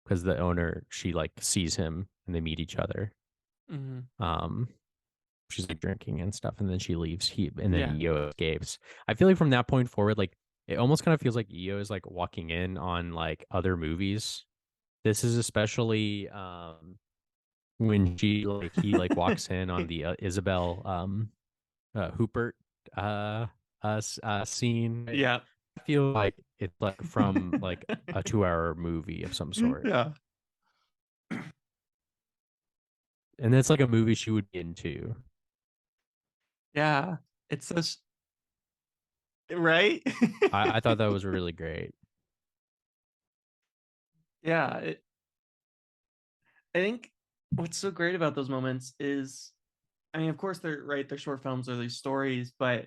because the owner she like sees him and they meet each other.
Hmm.
Um, she's like drinking and stuff, and then she leaves. And then
Yeah.
EO escapes. I feel like from that point forward, like it almost kind of feels like EO is like walking in on like other movies. This is especially when he like walks in on the Isabel Hoopert scene.
Yeah.
I feel like it's like from like a 2 hour movie of some sort.
Yeah.
And it's like a movie she would be into.
Yeah. It's such, right?
I thought that was really great.
Yeah. I think what's so great about those moments is, I mean, of course they're right, they're short films or these stories, but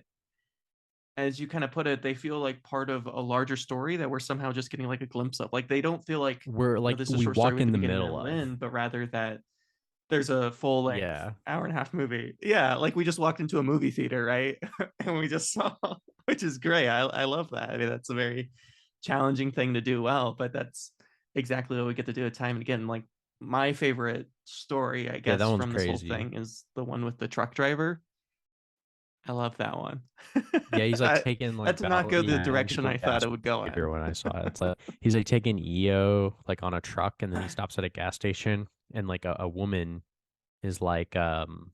as you kind of put it, they feel like part of a larger story that we're somehow just getting like a glimpse of. Like they don't feel like,
We're
you know,
like
this is a
we
short story
walk
with
in
the
the
beginning,
middle
middle, and
of.
end, but rather that there's a full length
Yeah.
hour and a half movie. Yeah, like we just walked into a movie theater, right? And we just saw, which is great. I love that. I mean, that's a very challenging thing to do well, but that's exactly what we get to do time and again. Like my favorite story, I
Yeah, that
guess,
one's
from this whole
crazy.
thing is the one with the truck driver. I love that one.
Yeah, he's like
I,
taking
that
like
did not
Val.
go the
Yeah, and
direction
people
I thought
gasped
it would go
theater
in.
when I saw it. It's like he's like taking EO like on a truck, and then he stops at a gas station, and like a woman is um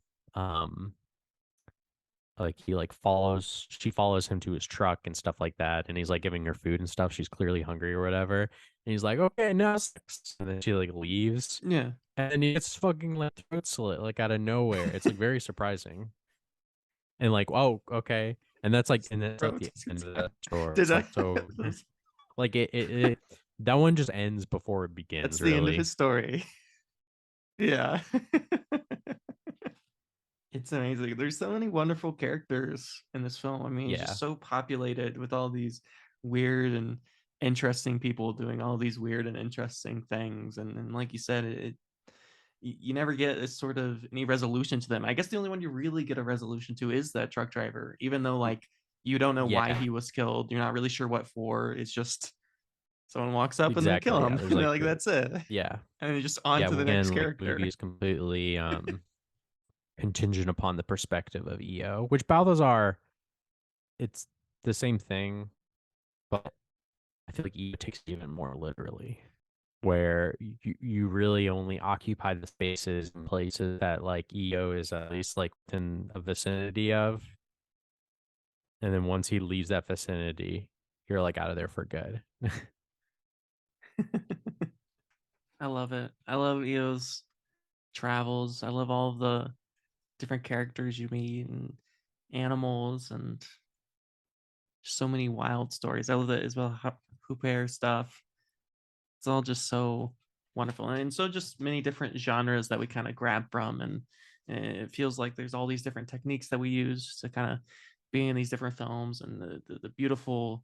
like he like follows she follows him to his truck and stuff like that, and he's like giving her food and stuff. She's clearly hungry or whatever, and he's like, okay, now sex. And then she like leaves,
Yeah.
and then he gets fucking like throat slit like out of nowhere. It's like very surprising. And like, oh, okay. And that's like the end of the story.
Did
It's
I?
like so like it that one just ends before it
That's
begins,
the end of
really.
his story. Yeah. It's amazing. There's so many wonderful characters in this film. I mean, it's just
Yeah.
so populated with all these weird and interesting people doing all these weird and interesting things. And like you said, you never get a sort of any resolution to them. I guess the only one you really get a resolution to is that truck driver, even though like you don't know why
Yeah.
he was killed. You're not really sure what for. It's just someone walks up and they kill
Exactly. Yeah.
him.
There's
And they're
like
like, that's it. And
yeah.
then just on
Yeah,
to the next
again, like the movie
character.
is completely contingent upon the perspective of EO, which Balthazar, it's the same thing, but I feel like EO takes it even more literally, where you really only occupy the spaces and places that like EO is at least like within a vicinity of. And then once he leaves that vicinity, you're like out of there for good.
I love it. I love Eo's travels. I love all of the different characters you meet and animals and so many wild stories. I love the Isabelle Huppert stuff. It's all just so wonderful. And so just many different genres that we kind of grab from. And it feels like there's all these different techniques that we use to kind of be in these different films and the beautiful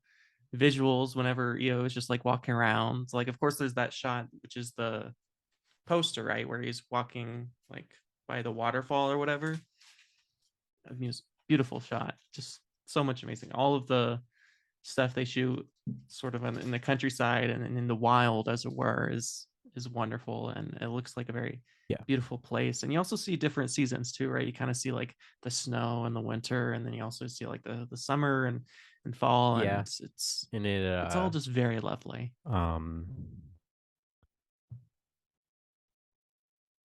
visuals whenever EO is just like walking around. So like, of course, there's that shot, which is the poster, right? Where he's walking like by the waterfall or whatever. I mean, it's beautiful shot. Just so much amazing. All of the stuff they shoot sort of in the countryside and in the wild, as it were, is wonderful. And it looks like a very
Yeah.
beautiful place. And you also see different seasons too, right? You kind of see like the snow and the winter, and then you also see like the summer and fall. And
Yeah. And it
it's all just very lovely.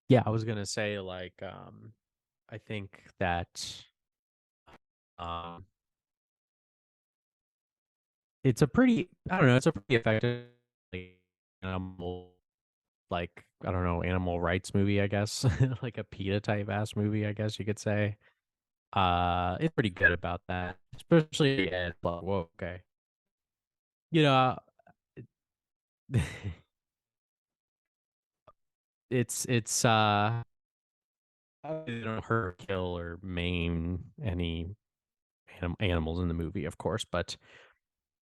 yeah, I was gonna say like I think that um it's a pretty I don't know, it's a pretty effective like, animal like I don't know, animal rights movie, I guess. Like a PETA type ass movie, I guess you could say. It's pretty good about that. Especially at like, whoa, okay. You know, it's they don't hurt or kill or maim any animals in the movie, of course, but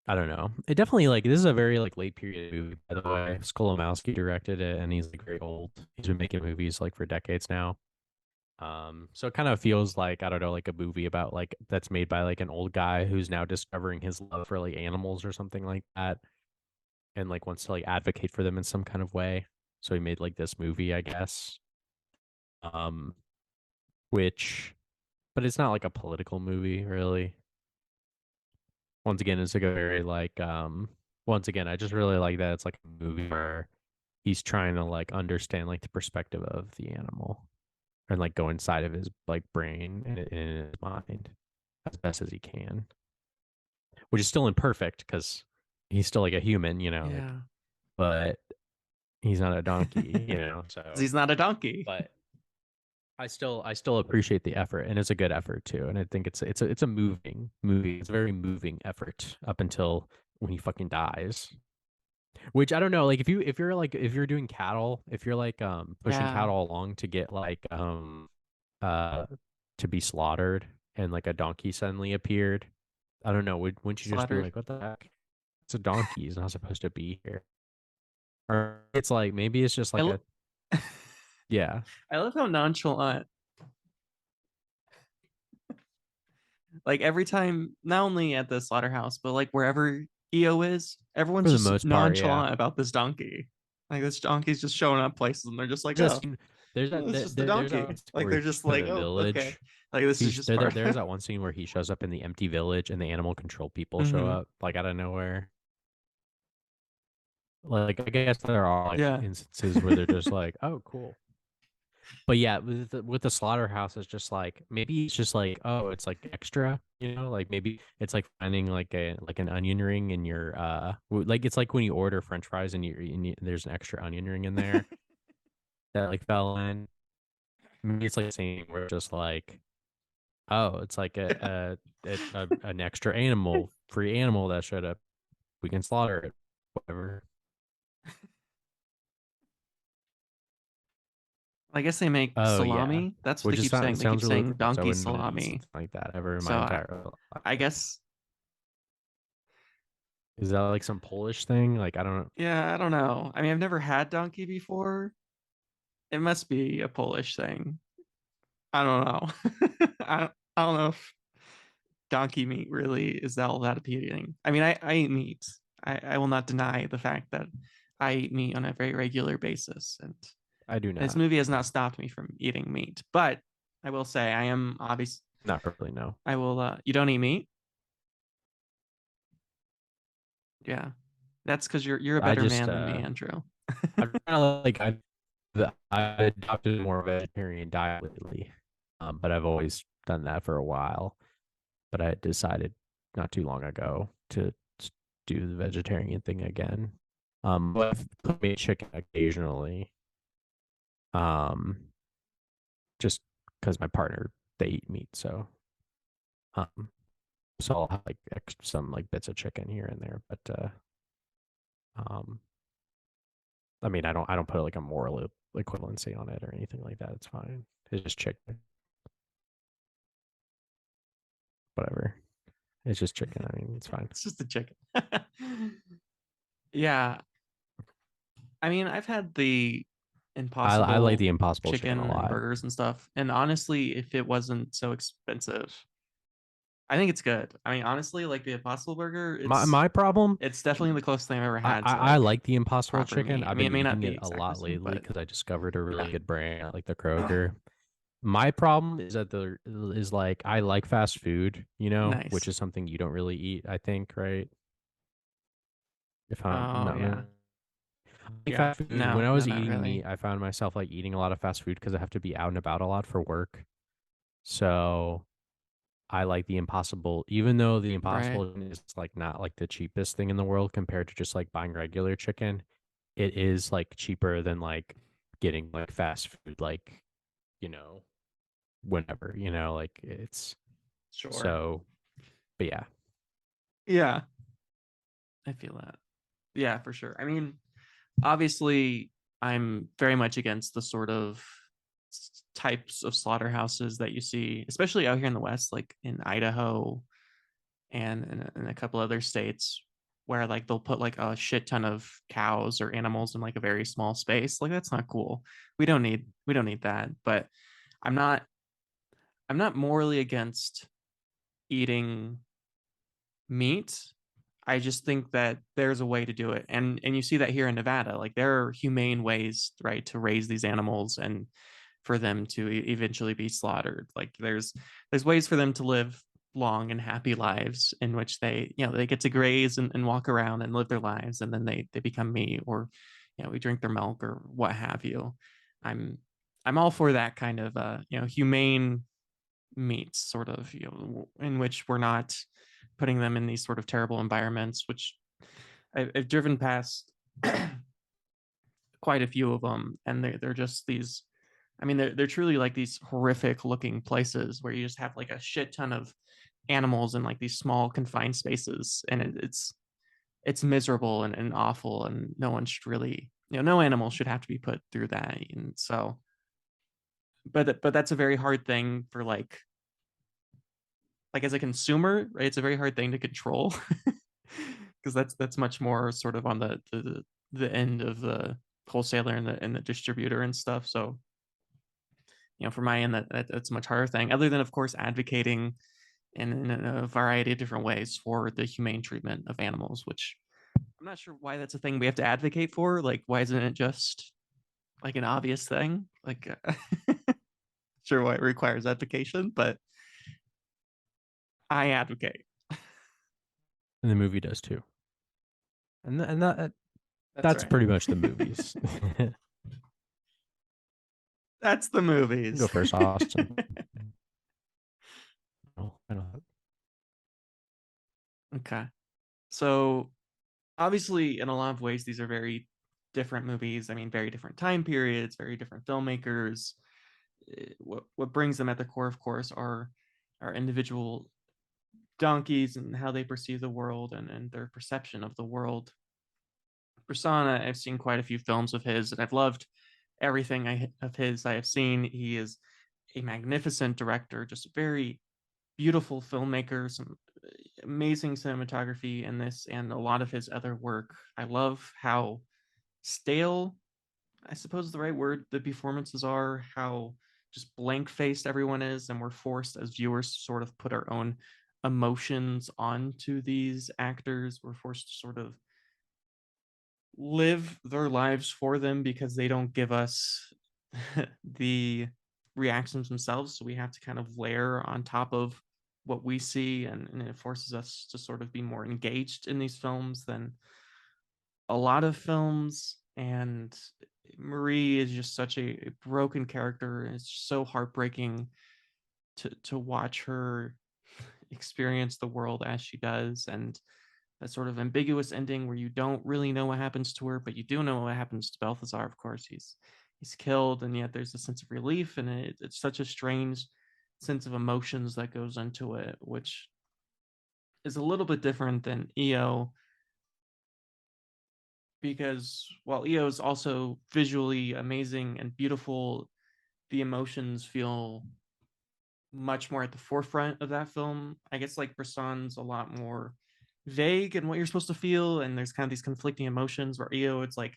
I don't know. It definitely like this is a very like late period movie, by the way. Skolomowski directed it, and he's like very old. He's been making movies like for decades now. So it kind of feels like I don't know, like a movie about like that's made by like an old guy who's now discovering his love for like animals or something like that, and like wants to like advocate for them in some kind of way. So he made like this movie, I guess. Um, which, but it's not like a political movie, really. Once again, it's like a very like once again, I just really like that it's like a movie where he's trying to like understand like the perspective of the animal and like go inside of his like brain and in his mind as best as he can, which is still imperfect because he's still like a human, you know, like
Yeah.
but he's not a donkey, you know. So,
He's not a donkey.
but I still appreciate the effort, and it's a good effort too. And I think it's a moving movie. It's a very moving effort up until when he fucking dies. Which I don't know, like if you're doing cattle, if you're like pushing
Yeah.
cattle along to get like uh to be slaughtered and like a donkey suddenly appeared, I don't know. Wouldn't you just be
slaughtered.
like, what the heck? It's a donkey. He's not supposed to be here. Or it's like maybe it's just
I
like
lo-
a yeah.
I love how nonchalant, like every time, not only at the slaughterhouse, but like wherever EO is, everyone's
For the
just
most part, yeah.
nonchalant about this donkey. Like this donkey's just showing up places and they're just like,
There's that
oh,
scene, there's that
it's just a
there's that one
donkey.
scene
Like
where
they're
he
just
for
like,
the
oh, okay.
village.
Like this is
He's
just part.
there's that one scene where he shows up in the empty village and the animal control people show
Hmm.
up like out of nowhere. Like I guess there are like
Yeah.
instances where they're just like, oh, cool. But yeah, with the slaughterhouse, it's just like maybe it's just like oh, it's like extra, you know, like maybe it's like finding like an onion ring in your like it's like when you order French fries and there's an extra onion ring in there that like fell in. Maybe it's like the same where it's just like oh, it's like an extra animal, free animal that showed up. We can slaughter it, whatever.
I guess they make
Oh yeah,
salami. That's what they
which is
keep saying. They keep
sounds really
saying
gross. I
donkey
wouldn't want to eat
salami.
something like that ever in
So
my entire
I
life.
guess,
Is that like some Polish thing? Like I don't know.
yeah, I don't know. I mean, I've never had donkey before. It must be a Polish thing. I don't know. I don't know if donkey meat really is all that appealing. I mean, I eat meat. I will not deny the fact that I eat meat on a very regular basis, and
I do
this
not.
movie has not stopped me from eating meat. But I will say I am obvious.
Not really, no.
I will. You don't eat meat? Yeah, that's because you're a
I
better
just
man than me, Andrew.
I've kind of like I adopted a more vegetarian diet lately. But I've always done that for a while. But I decided not too long ago to do the vegetarian thing again. But I've made chicken occasionally. Um, just because my partner they eat meat, so um, so I'll have like some like bits of chicken here and there. But um, I mean, I don't put like a moral equivalency on it or anything like that. It's fine. It's just chicken, whatever. It's just chicken. I mean, it's fine.
It's just a chicken. Yeah, I mean, I've had the
I like
Impossible
the Impossible chicken a
chicken and
lot.
burgers and stuff, and honestly, if it wasn't so expensive, I think it's good. I mean, honestly, like the Impossible Burger,
My problem,
it's definitely the closest thing I've ever had to
I
like
like the Impossible
proper
chicken.
meat. I
I've
mean,
been
it may not
eating
be
it a
exactly the
lot
same,
lately
but
because I discovered a really
yeah.
good brand at like the Kroger. My problem is that there is like I like fast food, you know, which
Nice.
is something you don't really eat, I think, right? If I'm
Oh
not
yeah.
like
Yeah.
fast food. When
No,
I
no,
was
not
eating
really.
meat, I found myself like eating a lot of fast food because I have to be out and about a lot for work. So I like the Impossible, even though the
Right.
Impossible is like not like the cheapest thing in the world compared to just like buying regular chicken. It is like cheaper than like getting like fast food, like, you know, whenever, you know, like it's
Sure.
so, but yeah,
Yeah, I feel that. Yeah, for sure. I mean, obviously, I'm very much against the sort of types of slaughterhouses that you see, especially out here in the West, like in Idaho and in a couple other states, where like they'll put like a shit ton of cows or animals in like a very small space. Like that's not cool. We don't need that. But I'm not I'm not morally against eating meat. I just think that there's a way to do it. And you see that here in Nevada. Like there are humane ways, right, to raise these animals and for them to eventually be slaughtered. Like there's ways for them to live long and happy lives in which they, you know, they get to graze and walk around and live their lives and then they become meat or you know, we drink their milk or what have you. I'm I'm all for that kind of you know, humane meats sort of, you know, in which we're not putting them in these sort of terrible environments, which I've driven past quite a few of them, and they're just these. I mean, they're truly like these horrific looking places where you just have like a shit ton of animals in like these small confined spaces, and it's miserable and awful, and no one should really, you know, no animal should have to be put through that. And so, but that's a very hard thing for like like as a consumer, right, it's a very hard thing to control because that's much more sort of on the end of the wholesaler and the distributor and stuff. So for my end, that's a much harder thing. Other than, of course, advocating in a variety of different ways for the humane treatment of animals, which I'm not sure why that's a thing we have to advocate for. Like, why isn't it just like an obvious thing? Like, sure, why it requires advocation, but I advocate.
And the movie does too. And
That's
that's
right.
pretty much the movies.
That's the movies.
Go first, Austin. Oh, I don't know.
Okay. So obviously, in a lot of ways, these are very different movies. I mean, very different time periods, very different filmmakers. What brings them at the core, of course, are individual donkeys and how they perceive the world and their perception of the world. Persona, I've seen quite a few films of his, and I've loved everything of his I have seen. He is a magnificent director, just a very beautiful filmmaker, some amazing cinematography in this and a lot of his other work. I love how stale, I suppose the right word, the performances are, how just blank faced everyone is, and we're forced as viewers to sort of put our own emotions onto these actors. We're forced to sort of live their lives for them because they don't give us the reactions themselves. So we have to kind of layer on top of what we see, and it forces us to sort of be more engaged in these films than a lot of films. And Marie is just such a broken character. It's so heartbreaking to watch her experience the world as she does, and that sort of ambiguous ending where you don't really know what happens to her, but you do know what happens to Balthazar. Of course, he's killed, and yet there's a sense of relief, and it's such a strange sense of emotions that goes into it, which is a little bit different than EO, because while EO is also visually amazing and beautiful, the emotions feel much more at the forefront of that film. I guess like Bresson's a lot more vague in what you're supposed to feel, and there's kind of these conflicting emotions. Where EO, it's like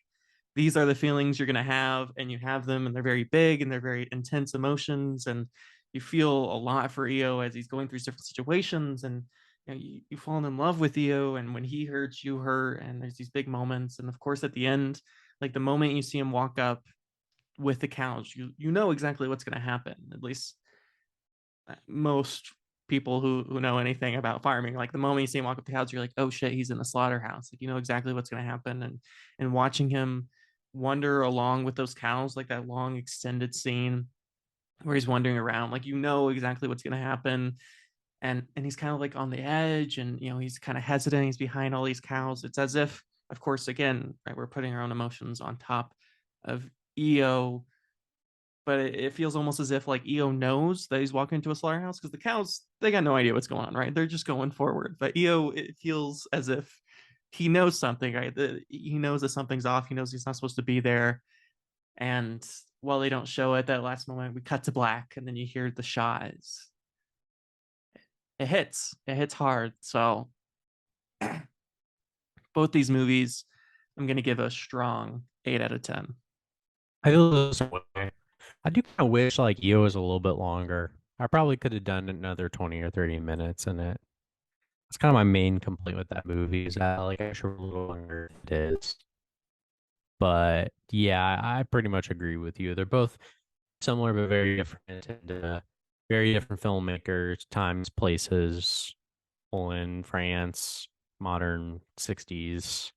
these are the feelings you're gonna have, and you have them, and they're very big and they're very intense emotions, and you feel a lot for EO as he's going through different situations, and you fall in love with EO, and when he hurts, you hurt, and there's these big moments, and of course at the end, like the moment you see him walk up with the cows, you know exactly what's gonna happen. At least most people who know anything about farming, like the moment you see him walk up the cows, you're like, oh shit, he's in the slaughterhouse. Like you know exactly what's going to happen, and watching him wander along with those cows, like that long extended scene where he's wandering around, like you know exactly what's going to happen, and he's kind of like on the edge, and he's kind of hesitant. He's behind all these cows. It's as if, of course, again, right, we're putting our own emotions on top of EO, but it feels almost as if like EO knows that he's walking into a slaughterhouse because the cows, they got no idea what's going on, right? They're just going forward. But EO, it feels as if he knows something, right? He knows that something's off. He knows he's not supposed to be there. And while they don't show it that last moment, we cut to black, and then you hear the shots. It hits. It hits hard. So both these movies, I'm gonna give a strong 8 out of 10.
I feel the same way. I do kind of wish like EO was a little bit longer. I probably could have done another 20 or 30 minutes in it. It's kind of my main complaint with that movie is that like I should a little longer than it is. But yeah, I pretty much agree with you. They're both similar but very different, and very different filmmakers, times, places. Poland, France, modern 60s.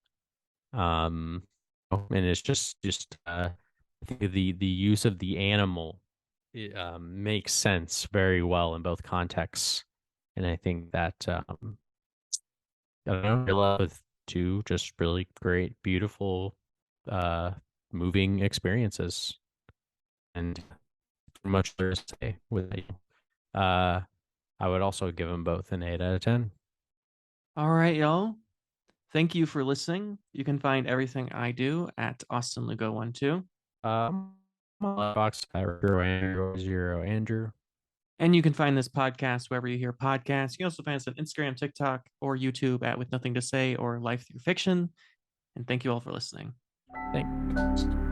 And it's just I think the use of the animal makes sense very well in both contexts, and I think that I don't know, you're left with two just really great, beautiful, uh, moving experiences, and much there to say with it. Uh, I would also give them both an 8 out of 10.
All right, y'all. Thank you for listening. You can find everything I do at Austin Lugo 12.
Box at Andrew 0 Andrew.
And you can find this podcast wherever you hear podcasts. You can also find us on Instagram, TikTok, or YouTube at With Nothing to Say or Life Through Fiction. And thank you all for listening.
Thanks.